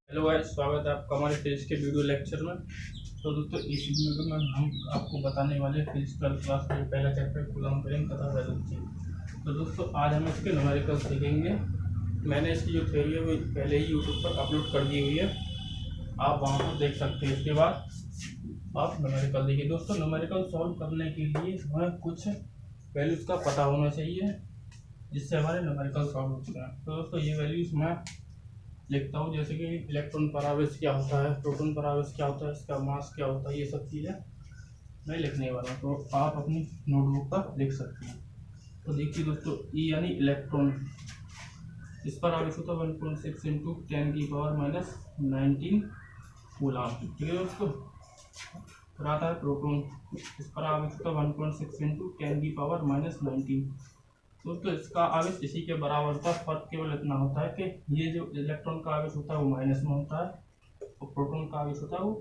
Hello guys, स्वागत है आपका हमारे फिजिक्स के वीडियो लेक्चर में। तो दोस्तों, इस वीडियो में हम आपको बताने वाले फिजिक्स ट्वेल्थ क्लास का जो पहला चैप्टर कूलम्ब करंट तथा वैलेंसी। तो दोस्तों, आज हम इसके न्यूमेरिकल्स देखेंगे। मैंने इसकी जो थ्योरी है वो पहले ही यूट्यूब पर अपलोड कर दी हुई है, आप वहाँ पर देख सकते हैं। इसके बाद आप न्यूमेरिकल देखिए। दोस्तों, न्यूमेरिकल सॉल्व करने के लिए हमें कुछ वैल्यूज़ का पता होना चाहिए जिससे हमारे न्यूमेरिकल सॉल्व होते हैं। तो दोस्तों, ये वैल्यूज़ मैं लिखता हूँ, जैसे कि इलेक्ट्रॉन पर आवेश क्या होता है, प्रोटॉन पर आवेश क्या होता है, इसका मास क्या होता है, ये सब चीज़ें मैं लिखने वाला हूँ। तो आप अपनी नोटबुक पर लिख सकते हैं। तो देखिए दोस्तों, ई यानी इलेक्ट्रॉन, इस पर आवेश होता है 1.6 इंटू 10⁻⁹ कूलम्ब। ठीक है दोस्तों। फिर आता है प्रोटॉन, इस पर आवेश होता है 1.6 इंटू 10⁻⁹। दोस्तों, इसका आवेश इसी के बराबर होता है। फर्क केवल इतना होता है कि ये जो इलेक्ट्रॉन का आवेश होता है वो माइनस में होता है और प्रोटॉन का आवेश होता है वो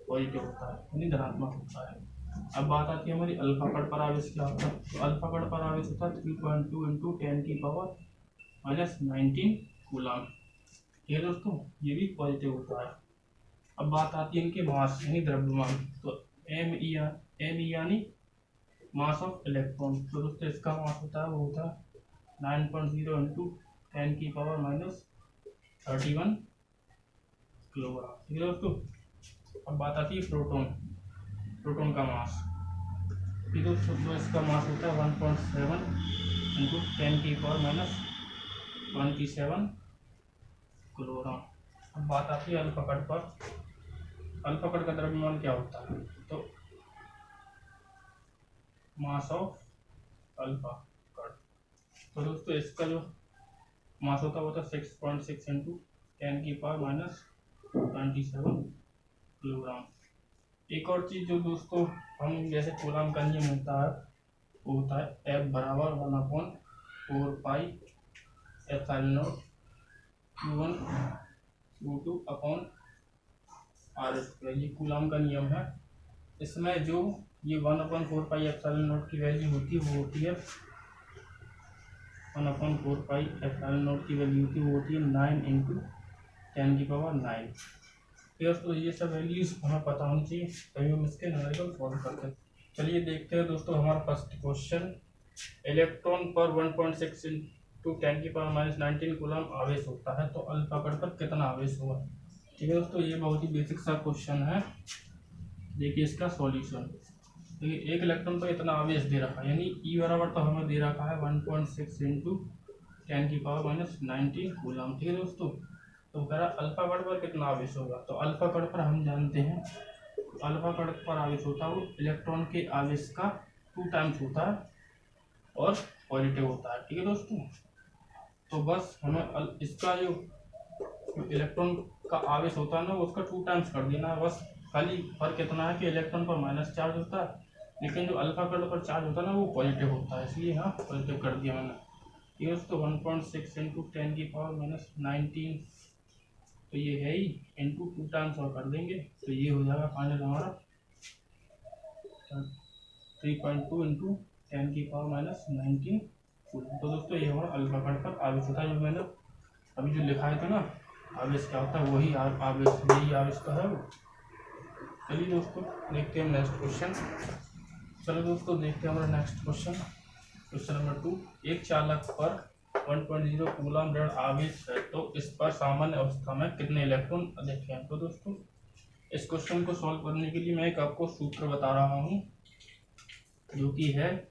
पॉजिटिव होता है, यानी धनात्मक होता है। अब बात आती है हमारी अल्फा कण पर आवेश क्या होता है। तो अल्फा कण पर आवेश होता है 3.2 इंटू 10⁻⁻19 कूलम्ब। ठीक है दोस्तों, ये भी पॉजिटिव होता है। अब बात आती है इनके मास यानी द्रव्यमान। तो एम ई यानी मास ऑफ इलेक्ट्रॉन। तो दोस्तों, इसका मास होता है वो होता है 9.0 इंटू 10⁻31 किलोग्राम। ठीक है दोस्तों। अब बात आती है प्रोटॉन का मास। ठीक दोस्तों, तो इसका मास होता है 1.7 इंटू 10⁻27 किलोग्राम। अब बात आती है अल्फा कण पर। अल्फा कण का द्रव्यमान क्या होता है। तो मास ऑफ अल्फा कण। तो दोस्तों, इसका जो मास होता है वो था 6.6 इंटू 10⁻27 किलोग्राम। एक और चीज़ जो दोस्तों हम जैसे कूलम्ब का नियम होता है वो होता है F बराबर 1/4πε0 Q1 Q2 अपॉन R²। ये कूलम्ब का नियम है। इसमें जो ये 1/4πε0 की वैल्यू होती है वो होती है 1/4πε0 की वैल्यू होती है 9 इंटू 10⁹। तो ये सब वैल्यूज हमें पता होनी चाहिए तभी हम इसके न्यूमेरिकल सॉल्व करते हैं। चलिए देखते हैं दोस्तों, हमारा फर्स्ट क्वेश्चन। इलेक्ट्रॉन पर 1.6 इंटू 10⁻⁻19 कूलम्ब आवेश होता है, तो अल्फा कण पर कितना आवेश होगा। ठीक है दोस्तों, ये बहुत ही बेसिक सा क्वेश्चन है। देखिए इसका सॉल्यूशन। देखिए एक इलेक्ट्रॉन पर इतना आवेश दे रखा है, यानी ई बराबर तो हमें दे रखा है 1.6 इंटू 10⁻⁻19 कूलम्ब। ठीक है दोस्तों। तो कह रहा अल्फा कण पर कितना आवेश होगा। तो अल्फा कण पर हम जानते हैं अल्फा कण पर आवेश होता है वो इलेक्ट्रॉन के आवेश का 2 टाइम्स होता है और पॉजिटिव होता है। ठीक है दोस्तों। तो बस हमें इसका जो इलेक्ट्रॉन का आवेश होता है ना उसका 2 टाइम्स कर देना है। बस खाली फर्क इतना है कि इलेक्ट्रॉन पर माइनस चार्ज होता है, लेकिन जो अल्फा कण पर चार्ज होता है ना वो पॉजिटिव होता है, इसलिए यहाँ पॉजिटिव कर दिया मैंने। ठीक है दोस्तों, 1.6 इंटू 10⁻⁻19 तो ये है ही इंटू 2 टाइम्स और कर देंगे तो ये हो जाएगा फाइनल हमारा 3.2 इंटू 10⁻⁻19 कूलम्ब। तो दोस्तों, ये हमारा अल्फा कण पर आवेश होता है। जो मैंने अभी जो लिखा है था ना आवेश क्या होता है वही आवेश, यही आवेश का है वो। चलिए दोस्तों, देखते हैं नेक्स्ट क्वेश्चन। चलो दोस्तों, देखते हैं हमारा नेक्स्ट क्वेश्चन। Question number 2। एक चालक पर 1.0 कूलम्ब ऋण आवेश है, तो इस पर सामान्य अवस्था में कितने इलेक्ट्रॉन अधिक हैं। तो दोस्तों, इस क्वेश्चन को सॉल्व करने के लिए मैं एक आपको सूत्र बता रहा हूँ जो कि है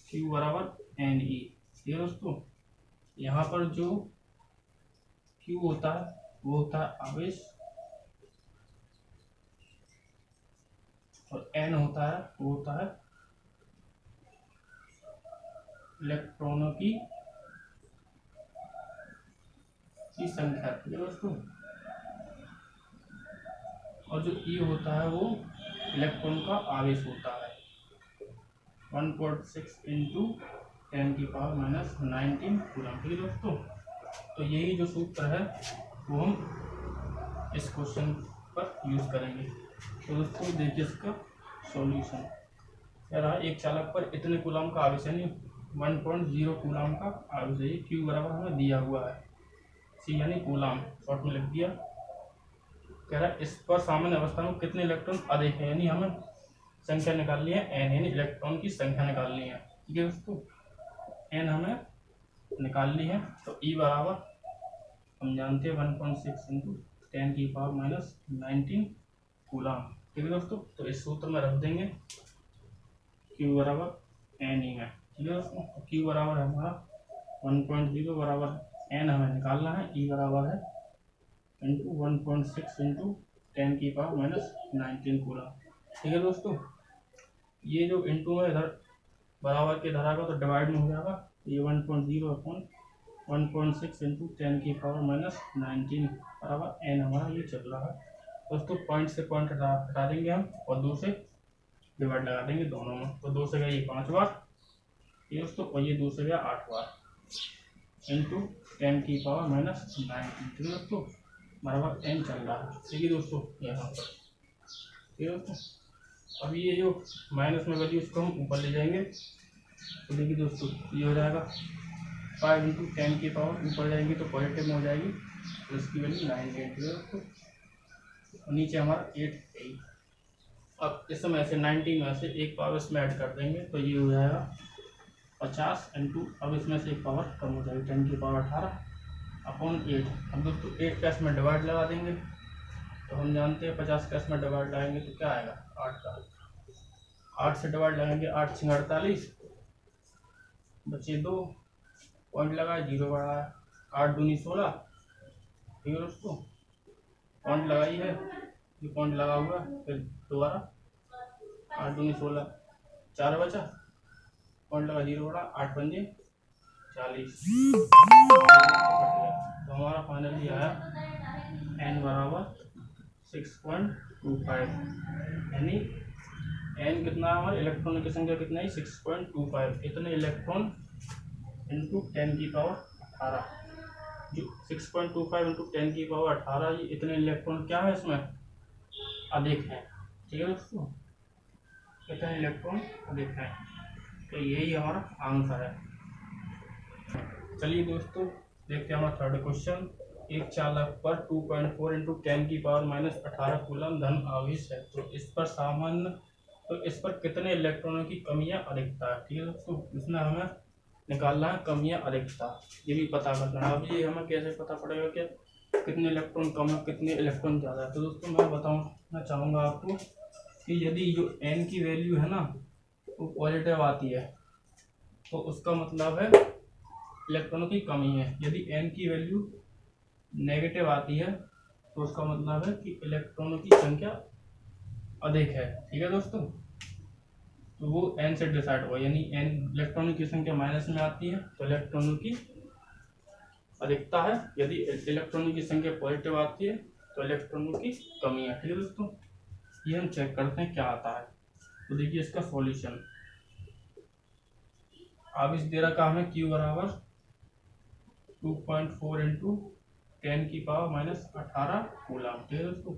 Q बराबर NE। ये दोस्तों, यहाँ पर जो Q होता है वो होता है आवेश और N होता है वो होता है इलेक्ट्रॉनों की संख्या। ठीक है दोस्तों। और जो E होता है वो इलेक्ट्रॉन का आवेश होता है 1.6 इंटू 10⁻⁻19 कूलम्ब। ठीक है दोस्तों। तो यही जो सूत्र है वो हम इस क्वेश्चन पर यूज करेंगे। तो दोस्तों, देखिए इसका सॉल्यूशन। कह रहा है एक चालक पर इतने कूलम्ब का आवेश है, यानी 1.0 कूलम्ब का आवेश है। Q बराबर हमें दिया हुआ है C यानी कूलम्ब, शॉर्ट में लिख दिया। कह रहा है इस पर सामान्य अवस्था में कितने इलेक्ट्रॉन अधिक है, यानी हमें संख्या निकालनी है एन, यानी इलेक्ट्रॉन की संख्या निकालनी है। ठीक है दोस्तों, एन हमें निकालनी है। तो ई बराबर हम जानते हैं 1.6 इंटू 10⁻⁻19 कूलम। ठीक है दोस्तों, तो इस सूत्र में रख देंगे क्यू बराबर एन ई में। ठीक है दोस्तों, क्यू बराबर है हमारा 1.0 बराबर एन हमें निकालना है, ई बराबर है इंटू 1.6 इंटू 10⁻⁻19 कूलम। ठीक है दोस्तों, ये जो इंटू है इधर बराबर के इधर आएगा तो डिवाइड में हो जाएगा, ये 1.0 अपॉन 1.6 इंटू 10⁻⁻19 बराबर एन हमारा ये चल रहा है। दोस्तों पॉइंट से पॉइंट हटा देंगे हम और 2 से डिवाइड लगा देंगे दोनों में, तो 2 से गया ये 5 बार ये दोस्तों, और ये 2 से गया 8 बार इंटू 10⁻⁻19। ठीक है दोस्तों, बराबर एन चल रहा है। ठीक है दोस्तों, यहाँ पर ठीक है दोस्तों, अब ये जो माइनस में वैल्यू इसको हम ऊपर ले जाएंगे, तो देखिए दोस्तों ये हो जाएगा 5 इंटू 10 की पावर ऊपर जाएंगे तो पॉजिटिव में हो जाएगी, तो इसकी वैल्यू 9 है दोस्तों, नीचे हमारा 8 है। अब इस समय से 90 में से एक पावर इसमें ऐड कर देंगे तो ये हो जाएगा 50 इंटू, अब इसमें से एक पावर कम हो जाएगी 10 की पावर 18 अपॉन 8। अब दोस्तों 8 का इसमें डिवाइड लगा देंगे, तो हम जानते हैं 50 का इसमें डिवाइड लगाएंगे तो क्या आएगा 8 का, 8 से डिवाइड लगाएंगे 8 6 48 बचे 2 पॉइंट लगा 0 बढ़ा है, 8 दूनी 16। ठीक है दोस्तों, पॉइंट लगाई है, ये पॉइंट लगा हुआ है, फिर दोबारा 8 दूनी 16 4 बचा, पॉइंट लगा 0 बढ़ा, 8 पंजे 40, तो हमारा फाइनली आया एन बराबर 6.25, यानी एन कितना है हमारे इलेक्ट्रॉन की संख्या कितना है 6.25, इतने इलेक्ट्रॉन इंटू 10 की पावर 18, जो 6.25 इंटू 10 की पावर 18 ये इतने इलेक्ट्रॉन क्या है इसमें अधिक है। ठीक है दोस्तों, इतने इलेक्ट्रॉन अधिक है, तो यही हमारा आंसर है। चलिए दोस्तों देखते हैं हमारा थर्ड क्वेश्चन। एक चालक पर 2.4 इंटू 10 की पावर -18 कूलम धन आवेश है, तो इस पर सामान्य, तो इस पर कितने इलेक्ट्रॉनों की कमियां अधिकता है। ठीक है दोस्तों, इसमें हमें निकालना है कमियां अधिकता, ये भी पता करना है। अब ये हमें कैसे पता पड़ेगा कि कितने इलेक्ट्रॉन कम है कितने इलेक्ट्रॉन ज़्यादा है। तो दोस्तों मैं बताना चाहूँगा आपको कि यदि जो एन की वैल्यू है ना वो पॉजिटिव आती है तो उसका मतलब है इलेक्ट्रॉनों की कमी है, यदि एन की वैल्यू नेगेटिव आती है तो उसका मतलब है कि इलेक्ट्रॉनों की संख्या अधिक है। ठीक है दोस्तों, तो वो एन से डिसाइड होगा, यानी एन इलेक्ट्रॉनों की संख्या माइनस में आती है तो इलेक्ट्रॉनों की अधिकता है, यदि इलेक्ट्रॉनों की संख्या पॉजिटिव आती है तो इलेक्ट्रॉनों की कमी है। ठीक है दोस्तों, ये हम चेक करते हैं क्या आता है। तो देखिए इसका सॉल्यूशन, अब इस दे रखा हमें क्यू बराबर 2.4 इंटू 10 की पावर -18 कूलम। ठीक है दोस्तों,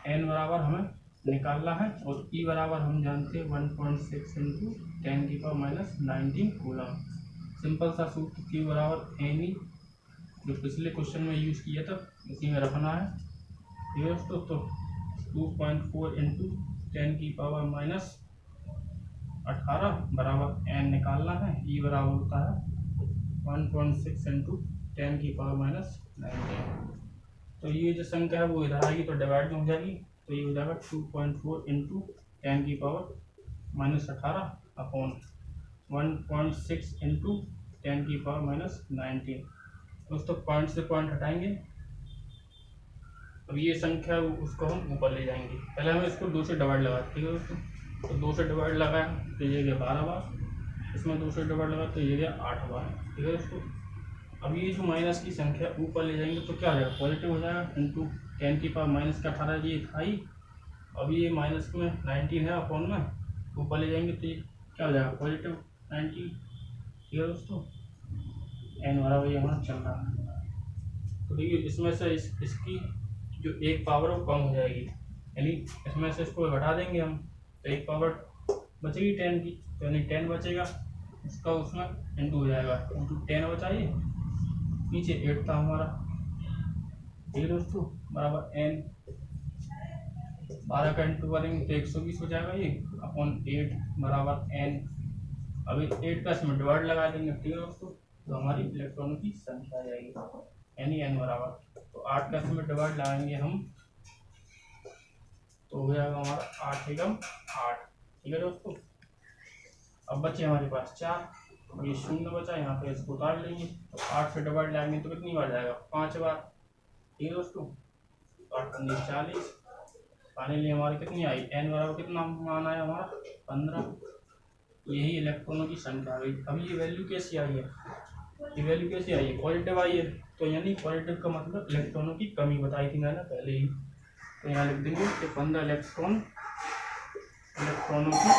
एन बराबर हमें निकालना है और ई बराबर हम जानते हैं 1.6 इंटू 10 की पावर -19 कूलम। सिंपल सा सूत्र क्यू बराबर एन ई, जो पिछले क्वेश्चन में यूज़ किया था इसी में रखना है। ठीक है दोस्तों, तो 2.4 इंटू 10 की पावर -18 बराबर एन निकालना है, ई बराबर होता है 1.6 इंटू 10 की पावर -19। तो ये जो संख्या है वो इधर आएगी तो डिवाइड में हो जाएगी, तो ये हो जाएगा 2.4 इंटू 10 की पावर -18 अपॉन 1.6 इंटू 10 की पावर -19। दोस्तों पॉइंट से पॉइंट हटाएंगे, अब ये संख्या उसको हम ऊपर ले जाएंगे, पहले हमें इसको 2 से डिवाइड लगा। ठीक है दोस्तों, तो 2 से डिवाइड लगाया तो ये गया 12 बार, इसमें 2 से डिवाइड लगा तो ये गया 8 बार। ठीक है दोस्तों, अब ये जो माइनस की संख्या ऊपर ले जाएंगे तो क्या हो जाएगा पॉजिटिव हो जाएगा, इंटू 10 की पावर -18 ये था ही, अब ये माइनस में 19 है अपॉन में ऊपर ले जाएंगे तो ये क्या हो जाएगा पॉजिटिव 19। ठीक है दोस्तों, एन बराबर ये हमारा चल रहा है। तो देखिए इसमें से इसकी जो एक पावर वो कम हो जाएगी, यानी इसमें से इसको घटा देंगे हम तो एक पावर बचेगी 10 की, तो यानी 10 बचेगा, उसका उसमें इंटू हो जाएगा, इंटू 10 बचाइए, नीचे 8 था हमारा, ठीक है दोस्तों, बराबर n, 12 का इंटू करेंगे तो 120 हो जाएगा ये अपॉन 8 बराबर n। अभी 8 का इसमें डिवाइड लगा देंगे, ठीक है दोस्तों, तो हमारी इलेक्ट्रॉनों की संख्या आ जाएगी यानी n बराबर, तो 8 का इसमें डिवाइड लगाएंगे हम तो हो जाएगा हमारा 8 एकम 8। ठीक है दोस्तों, अब बचे हमारे पास 4, ये शून्य बचा, यहाँ पे इसको उतार लेंगे तो 8 से डिवाइड लाएंगे तो कितनी बार जाएगा, 5 बार। ठीक है दोस्तों, 8 पंजे 40, फाइनली हमारी कितनी आई, n बराबर कितना मान आया हमारा 15। यही इलेक्ट्रॉनों की संख्या आ गई। अब ये वैल्यू कैसी आई है, ये वैल्यू कैसी आई है, पॉजिटिव आई है, तो यानी पॉजिटिव का मतलब इलेक्ट्रॉनों की कमी बताई थी मैंने पहले ही, तो यहाँ लिख देंगे कि 15 इलेक्ट्रॉनों की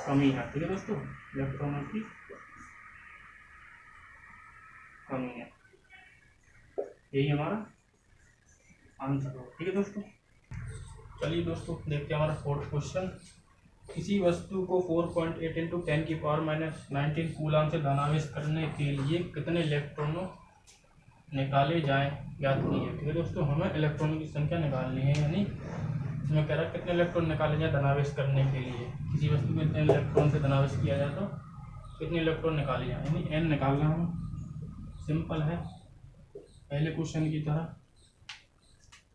कमी है। ठीक है दोस्तों, इलेक्ट्रॉनों की कमी है, यही हमारा आंसर हो। ठीक है दोस्तों, चलिए दोस्तों देखते हैं हमारा फोर्थ क्वेश्चन। किसी वस्तु को 4.8 इंटू 10 की पावर -19 कूलाम से धनावेश करने के लिए कितने इलेक्ट्रॉनों निकाले जाएं ज्ञात कीजिए। ठीक है दोस्तों, हमें इलेक्ट्रॉनों की संख्या निकालनी है, यानी इसमें कह रहा है कितने इलेक्ट्रॉन निकाले जाए धनावेश करने के लिए। किसी वस्तु में इतने इलेक्ट्रॉन से धनावेश किया जाए तो कितने इलेक्ट्रॉन निकाले जाए, यानी n निकालना है। सिंपल है, पहले क्वेश्चन की तरह।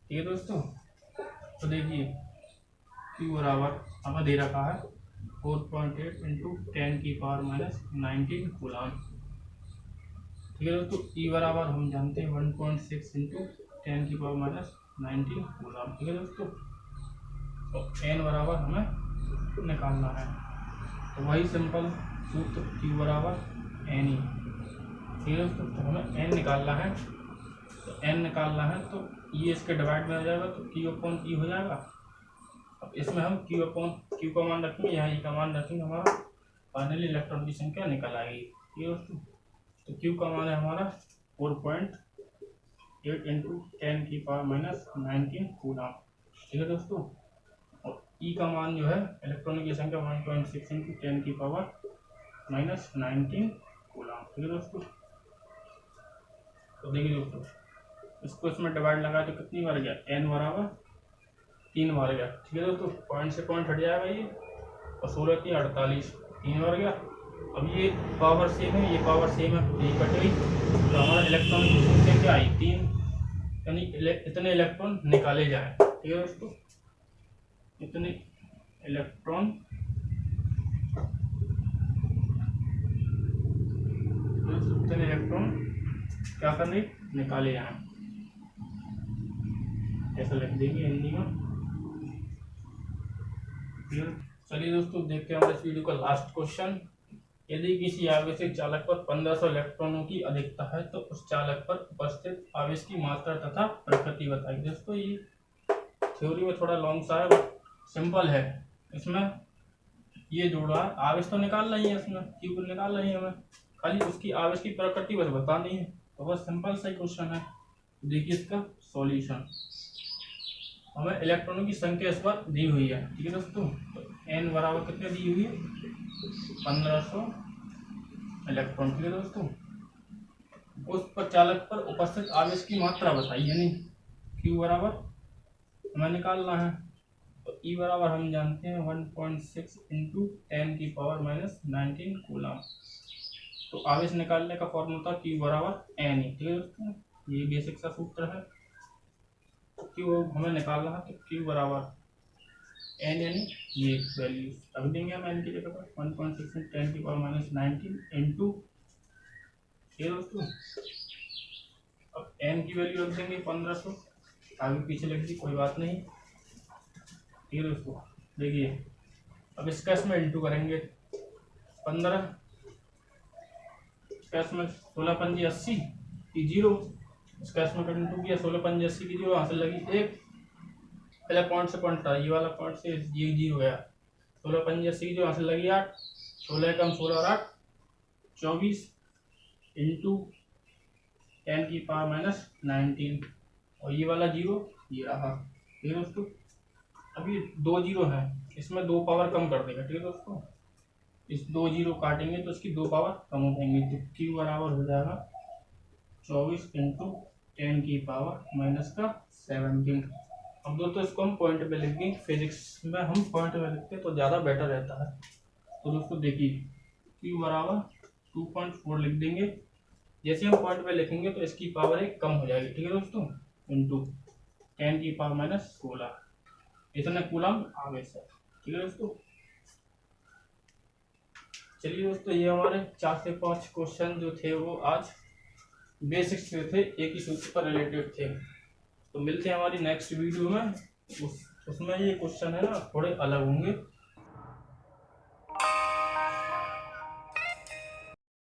ठीक है दोस्तों, तो देखिए Q बराबर हमें दे रखा है 4.8 इंटू 10 की पावर -19 कूलाम। ठीक है दोस्तों, E बराबर हम जानते हैं 1.6 इंटू 10 की पावर -19 कूलाम। ठीक है दोस्तों, और n बराबर हमें निकालना है, तो वही सिंपल सूत्र Q बराबर n ही। ठीक है दोस्तों, तो हमें n निकालना है, तो n निकालना है तो ये इसके डिवाइड में हो जाएगा तो Q अपॉन E हो जाएगा। अब इसमें हम Q अपॉन Q का मान रखेंगे, यहाँ E का मान रखेंगे, हमारा फाइनली इलेक्ट्रॉन की संख्या निकल आएगी। ठीक है दोस्तों, तो Q का मान है हमारा 4.8 इंटू 10 की पावर -19 कूलाम। ठीक है दोस्तों, और E का मान जो है इलेक्ट्रॉनों की संख्या 1.6 इंटू 10 की पावर -19 कूलाम। ठीक है दोस्तों, तो देखिए दोस्तों इसको इसमें डिवाइड लगा तो कितनी बार गया, n बराबर 3 बार गया। ठीक है दोस्तों, पॉइंट से पॉइंट हट जाएगा ये, और 16 3 48, 3 बार गया। अब ये पावर सेम है, ये पावर सेम है, ये कट गई, तो हमारा इलेक्ट्रॉन की संख्या क्या आई 3, यानी इतने इलेक्ट्रॉन निकाले जाए। ठीक है दोस्तों, इतने इलेक्ट्रॉन क्या करने निकाले जाए, ऐसा लिख देंगे हिंदी में। चलिए दोस्तों देखते हैं हमारे इस वीडियो का लास्ट क्वेश्चन। यदि किसी आवेशित चालक पर 1500 इलेक्ट्रॉनों की अधिकता है तो उस चालक पर उपस्थित आवेश की मात्रा तथा प्रकृति बताइए। दोस्तों ये थ्योरी में थोड़ा लॉन्ग सा है बट सिंपल है। इसमें ये जोड़ा आवेश तो निकालना ही है, इसमें क्यू को निकालना ही है, हमें खाली उसकी आवेश की प्रकृति बस बतानी है, तो बस सिंपल सा क्वेश्चन है। देखिए इसका सॉल्यूशन, हमें इलेक्ट्रॉनों की संख्या इस बार दी हुई है। ठीक है दोस्तों, तो n बराबर कितने दी हुई है 1500 इलेक्ट्रॉन। ठीक है दोस्तों, उस पर चालक पर उपस्थित आवेश की मात्रा बताइए, यानी q बराबर हमें निकालना है, तो E बराबर हम जानते हैं 1.6 इंटू 10 की पावर -19 कूलाम। तो आवेश निकालने का फॉर्मूला था Q बराबर n ही। ठीक है दोस्तों, ये बेसिक सा सूत्र है। Q हमें निकालना है, तो Q बराबर n, यानी ये वैल्यू रख देंगे हम n की जगह पर 1.6 इंटू 10 की पावर -19 इंटू। ठीक है दोस्तों, अब n की वैल्यू रख देंगे 1500, आगे पीछे लिख दी कोई बात नहीं। ठीक है दोस्तों, देखिए अब इसका इसमें इंटू करेंगे 15, इसका इसमें 16 पंजे 80 की 0, इसका इसमें इंटू किया 16 पंजे 80 की 0, हासिल लगी 1, पहले पॉइंट से पॉइंट था, ये वाला पॉइंट से ये 0 गया, 16 पंजे 80 की 0 हासिल लगी 8, 16 कम 16 और 8 24 इंटू 10 की पावर -19, और ये वाला 0 ये रहा। ठीक है दोस्तों, अभी 2 0 है, इसमें 2 पावर कम कर देगा। ठीक है दोस्तों, इस 2 0 काटेंगे तो इसकी 2 पावर कम हो जाएंगी, तो Q बराबर हो जाएगा 24 इंटू 10⁻⁻17। अब दोस्तों इसको हम पॉइंट पे लिखेंगे, फिजिक्स में हम पॉइंट पे लिखते हैं तो ज़्यादा बेटर रहता है। तो दोस्तों देखिए Q बराबर 2.4 लिख देंगे। जैसे हम पॉइंट पे लिखेंगे तो इसकी पावर एक कम हो जाएगी, ठीक है दोस्तों, इंटू 10⁻16 इतने कूलम आगे से, ठीक है दोस्तों। चलिए दोस्तों ये हमारे 4 से 5 क्वेश्चन जो थे वो आज बेसिक्स पे थे, एक ही सूत्र पर रिलेटेड थे। तो मिलते हैं हमारी नेक्स्ट वीडियो में, उसमें ये क्वेश्चन है ना थोड़े अलग होंगे।